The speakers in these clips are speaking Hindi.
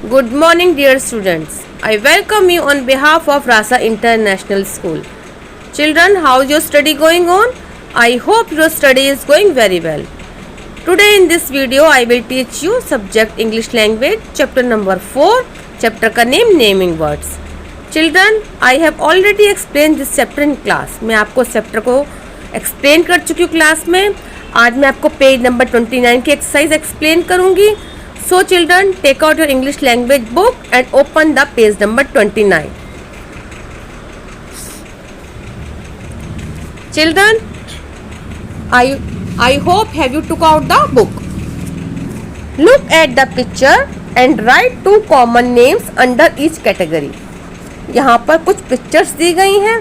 Good morning, dear students. I welcome you on behalf of Rasa International School. Children, how's your study going on? I hope your study is going very well. Today in this video, I will teach you subject English language, chapter number 4, chapter का name naming words. Children, I have already explained this chapter in class. मैं आपको chapter को explain कर चुकी हूँ क्लास में. आज मैं आपको पेज नंबर 29 की एक्सरसाइज एक्सप्लेन करूँगी. So children, take out your English language book and open the page number 29. Children, I hope have you took out the book. Look at the picture and write two common names under each category. यहाँ पर कुछ पिक्चर्स दी गई हैं.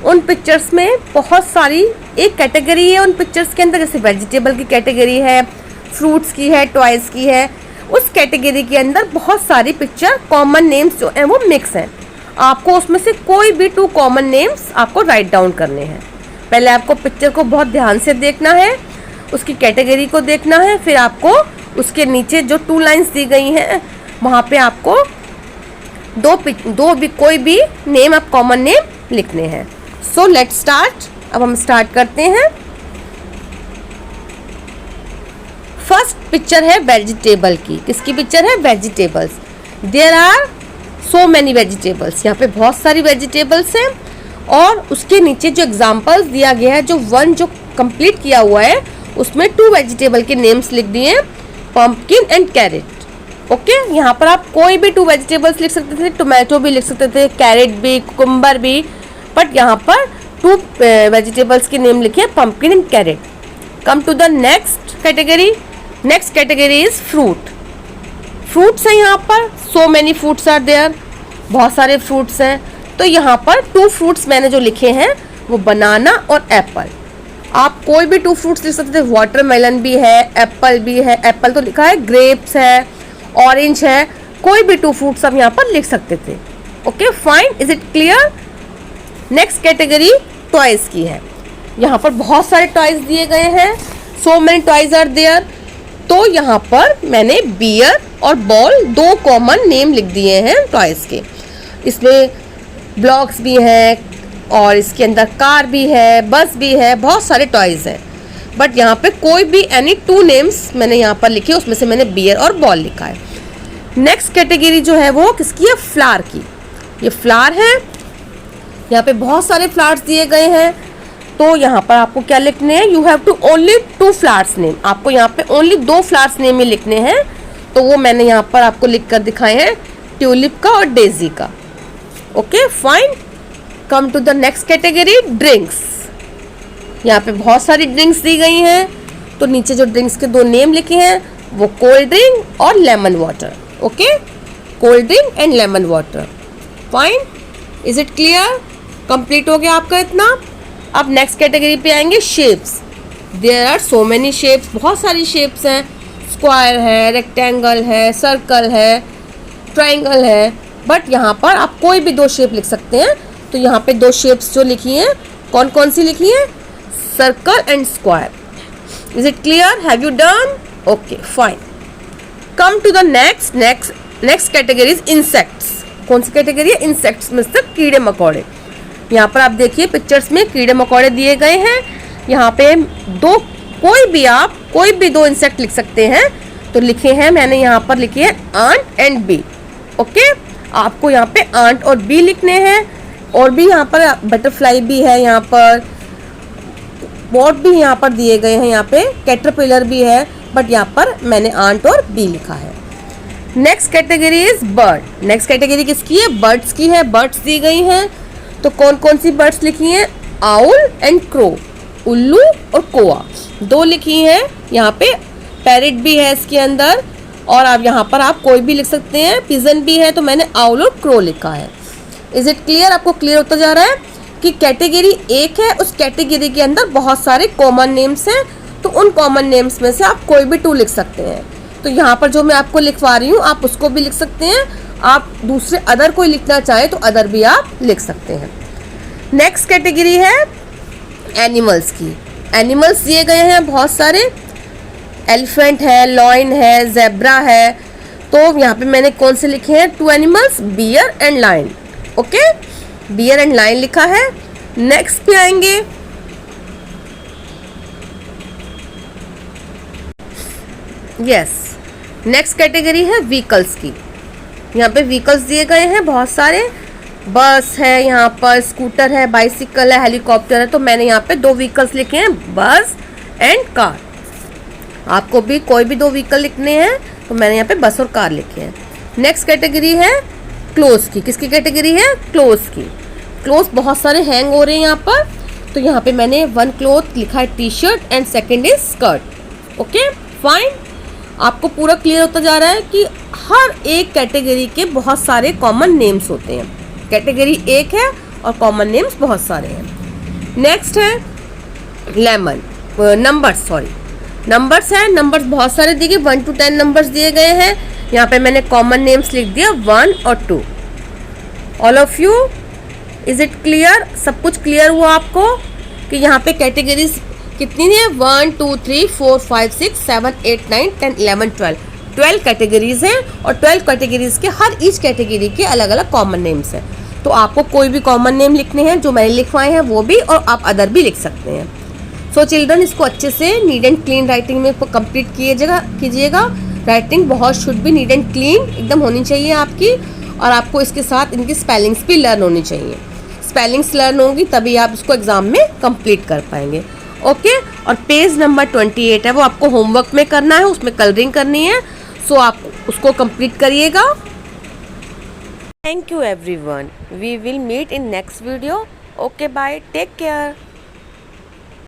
उन पिक्चर्स में बहुत सारी एक कैटेगरी है. उन पिक्चर्स के अंदर जैसे वेजिटेबल की कैटेगरी है, फ्रूट्स की है, टॉयज़ की है. उस कैटेगरी के अंदर बहुत सारी पिक्चर कॉमन नेम्स जो हैं वो मिक्स हैं. आपको उसमें से कोई भी टू कॉमन नेम्स आपको राइट डाउन करने हैं. पहले आपको पिक्चर को बहुत ध्यान से देखना है, उसकी कैटेगरी को देखना है, फिर आपको उसके नीचे जो टू लाइंस दी गई हैं वहाँ पे आपको कोई भी नेम आप कॉमन नेम लिखने हैं. So let's start. अब हम स्टार्ट करते हैं. फर्स्ट पिक्चर है वेजिटेबल की. किसकी पिक्चर है? Vegetables. There are so many vegetables. यहाँ पे बहुत सारी वेजिटेबल्स हैं और उसके नीचे जो एग्जाम्पल्स दिया गया है, जो वन जो कंप्लीट किया हुआ है उसमें टू वेजिटेबल के नेम्स लिख दिए हैं, पम्पकिन एंड कैरेट. ओके, यहाँ पर आप कोई भी टू वेजिटेबल्स लिख सकते थे. टोमेटो भी लिख सकते थे, कैरेट भी, कुकुम्बर भी, बट यहाँ पर टू वेजिटेबल्स के नेम लिखे हैं, pumpkin and carrot. Come to the next category. Next category is fruit. Fruits हैं यहाँ पर. So many fruits are there. बहुत सारे फ्रूट्स हैं. तो यहाँ पर टू फ्रूट्स मैंने जो लिखे हैं वो बनाना और एप्पल. आप कोई भी टू फ्रूट्स लिख सकते थे. वाटरमेलन भी है, एप्पल भी है. एप्पल तो लिखा है, ग्रेप्स है, ऑरेंज है. कोई भी टू फ्रूट्स आप यहाँ पर लिख सकते थे. Okay fine. Is it clear? Next category toys की है. यहाँ पर बहुत सारे टॉयज़ दिए गए हैं. So many toys are there. तो यहाँ पर मैंने बियर और बॉल दो कॉमन नेम लिख दिए हैं टॉयज़ के. इसमें ब्लॉक्स भी हैं और इसके अंदर कार भी है, बस भी है, बहुत सारे टॉयज़ हैं. बट यहाँ पे कोई भी एनी टू नेम्स मैंने यहाँ पर लिखे, उसमें से मैंने बियर और बॉल लिखा है. नेक्स्ट कैटेगरी जो है वो किसकी है? फ्लावर की. ये फ्लावर है. यहाँ पे बहुत सारे फ्लावर्स दिए गए हैं. तो यहाँ पर आपको क्या लिखने हैं? You have to only two flowers name. आपको यहाँ पे ओनली दो फ्लावर्स नेम ही लिखने हैं. तो वो मैंने यहाँ पर आपको लिख कर दिखाए हैं, ट्यूलिप का और डेजी का. Okay fine. Come to the next category, drinks. यहाँ पे बहुत सारी ड्रिंक्स दी गई हैं. तो नीचे जो ड्रिंक्स के दो नेम लिखे हैं वो कोल्ड ड्रिंक और lemon water. Okay, cold drink and lemon water. Fine. Is it clear? Complete हो गया आपका इतना. अब नेक्स्ट कैटेगरी पे आएंगे, shapes. There are so many shapes. बहुत सारी शेप्स हैं. स्क्वायर है, रेक्टेंगल है, सर्कल है, ट्राइंगल है. बट यहाँ पर आप कोई भी दो शेप लिख सकते हैं. तो यहाँ पे दो शेप्स जो लिखी हैं, कौन कौन सी लिखी हैं? Circle and square. Is it clear? Have you done? Okay fine. Come to the next category is insects. कौन सी कैटेगरी है? इंसेक्ट्स में से कीड़े मकोड़े. यहाँ पर आप देखिए पिक्चर्स में कीड़े मकोड़े दिए गए हैं. यहाँ पे आप कोई भी दो इंसेक्ट लिख सकते हैं. तो लिखे हैं मैंने यहाँ पर लिखे हैं आंट एंड बी. ओके, आपको यहाँ पे आंट और बी लिखने हैं. और भी यहाँ पर बटरफ्लाई भी है, यहाँ पर बॉट भी यहाँ पर दिए गए हैं, यहाँ पे कैटरपिलर भी है. बट यहाँ पर मैंने आंट और बी लिखा है. Next category is bird. Next category किसकी है? बर्ड्स की है. बर्ड्स दी गई हैं. तो कौन कौन सी बर्ड्स लिखी हैं? Owl and crow. उल्लू और कोआ दो लिखी हैं. यहाँ पे पैरेट भी है इसके अंदर. और आप यहाँ पर आप कोई भी लिख सकते हैं. पिजन भी है. तो मैंने आउल और क्रो लिखा है. Is it clear? आपको क्लियर होता जा रहा है कि कैटेगरी एक है, उस कैटेगरी के अंदर बहुत सारे कॉमन नेम्स हैं. तो उन कॉमन नेम्स में से आप कोई भी टू लिख सकते हैं. तो यहाँ पर जो मैं आपको लिखवा रही हूँ आप उसको भी लिख सकते हैं. आप दूसरे अदर कोई लिखना चाहें तो अदर भी आप लिख सकते हैं. नेक्स्ट कैटेगरी है एनिमल्स की. एनिमल्स दिए गए हैं बहुत सारे. एलिफेंट है, लॉयन है, जेब्रा है. तो यहाँ पे मैंने कौन से लिखे हैं? 2 animals, bear and lion. Okay, bear and lion लिखा है। नेक्स्ट पे आएंगे, यस, नेक्स्ट कैटेगरी है व्हीकल्स की। यहाँ पे व्हीकल्स दिए गए हैं बहुत सारे, बस है, यहाँ पर स्कूटर है, बाइसिकल है, हेलीकॉप्टर है। तो मैंने यहाँ पे 2 व्हीकल्स लिखे हैं, बस एंड कार। आपको भी कोई भी 2 व्हीकल लिखने हैं तो मैंने यहाँ पे बस और कार लिखे हैं। नेक्स्ट कैटेगरी है क्लोथ की। किसकी कैटेगरी है? क्लोथ की। क्लोथ बहुत सारे हैंग हो रहे हैं यहाँ पर, तो यहाँ पे मैंने 1 क्लोथ लिखा है T shirt and second is skirt. Okay fine, आपको पूरा क्लियर होता जा रहा है कि हर एक कैटेगरी के बहुत सारे कॉमन नेम्स होते हैं। कैटेगरी एक है और कॉमन नेम्स बहुत सारे हैं। नेक्स्ट है लेमन, नंबर्स हैं। नंबर्स बहुत सारे दिए गए, 1 to 10 नंबर्स दिए गए हैं। यहाँ पे मैंने कॉमन नेम्स लिख दिया 1 और 2। All of you, is it clear? सब कुछ क्लियर हुआ आपको कि यहाँ पे कैटेगरीज कितनी है? 1 2 3 4 5 6 7 8 9 10 11 12 कैटेगरीज हैं, और 12 कैटेगरीज के हर ईच कैटेगरी के अलग अलग कॉमन नेम्स हैं। तो आपको कोई भी कॉमन नेम लिखने हैं, जो मैंने लिखवाए हैं वो भी, और आप अदर भी लिख सकते हैं। सो चिल्ड्रन, इसको अच्छे से नीट एंड क्लीन राइटिंग में कंप्लीट कीजिएगा। राइटिंग बहुत शुड भी नीट एंड क्लीन एकदम होनी चाहिए आपकी, और आपको इसके साथ इनकी स्पेलिंग्स भी लर्न होनी चाहिए। स्पेलिंग्स लर्न होंगी तभी आप इसको एग्जाम में कंप्लीट कर पाएंगे। ओके, और पेज नंबर 28 है, वो आपको होमवर्क में करना है, उसमें कलरिंग करनी है। सो आप उसको कंप्लीट करिएगा। Thank you everyone, we will meet in next video. Okay bye, take care.